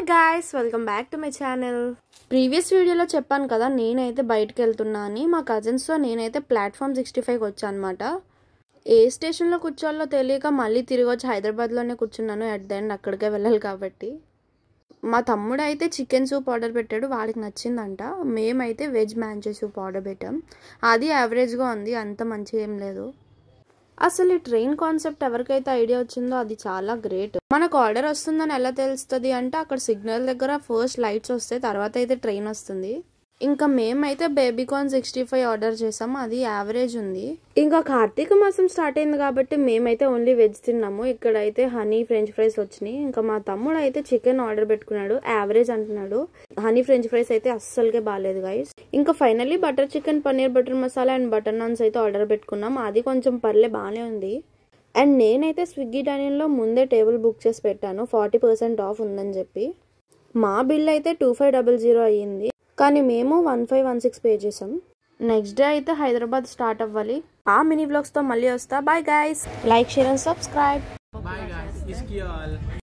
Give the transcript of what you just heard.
guys, welcome back to my channel. Previous video lo cheppanu kada nenaithe bayitiki veltunna ani ma cousins tho nenaithe platform 65 ki vacha annamata. A station లో కూర్చోవాలో తెలియక మళ్ళీ తిరిగి వచ్చి హైదరాబాద్ లోనే కూర్చున్నాను. At the end అక్కడికే వెళ్ళాలి కాబట్టి. మా తమ్ముడు అయితే చికెన్ సూప్ ఆర్డర్ పెట్టాడు, వాడికి నచ్చిందంట. మేమైతే వెజ్ మ్యాంచో సూప్ ఆర్డర్ పెట్టాం. అది యావరేజ్ గా ఉంది, అంత మంచిగా ఏం లేదు. అసలు ఈ ట్రైన్ కాన్సెప్ట్ ఎవరికైతే ఐడియా వచ్చిందో అది చాలా గ్రేట్. మనకు ఆర్డర్ వస్తుందని ఎలా తెలుస్తుంది అంటే అక్కడ సిగ్నల్ దగ్గర ఫస్ట్ లైట్స్ వస్తాయి, తర్వాత అయితే ట్రైన్ వస్తుంది. ఇంకా మేమైతే బేబీకార్న్ 65 ఆర్డర్ చేసాము, అది యావరేజ్ ఉంది. ఇంకా కార్తీక మాసం స్టార్ట్ అయింది కాబట్టి మేమైతే ఓన్లీ వెజ్ తిన్నాము. ఇక్కడైతే హనీ ఫ్రెంచ్ ఫ్రైస్ వచ్చినాయి. ఇంకా మా తమ్ముడు అయితే చికెన్ ఆర్డర్ పెట్టుకున్నాడు, యావరేజ్ అంటున్నాడు. హనీ ఫ్రెంచ్ ఫ్రైస్ అయితే అస్సలుకే బాగాలేదు గైస్. ఇంకా finally butter chicken, paneer butter masala and butter naans అయితే ఆర్డర్ పెట్టుకున్నాం. అది కొంచెం పర్లే బాగానే ఉంది. అండ్ నేనైతే స్విగ్గీ డైనింగ్ లో ముందే టేబుల్ బుక్ చేసి పెట్టాను, 40% ఆఫ్ ఉందని చెప్పి. మా బిల్ అయితే 2500 అయ్యింది, కానీ మేము 1516 పే చేసాం. నెక్స్ట్ డే అయితే హైదరాబాద్ స్టార్ట్ అవ్వాలి. ఆ మినీ బ్లాగ్స్ తో మళ్ళీ వస్తా. Bye guys, like share and subscribe. Bye guys, iski all.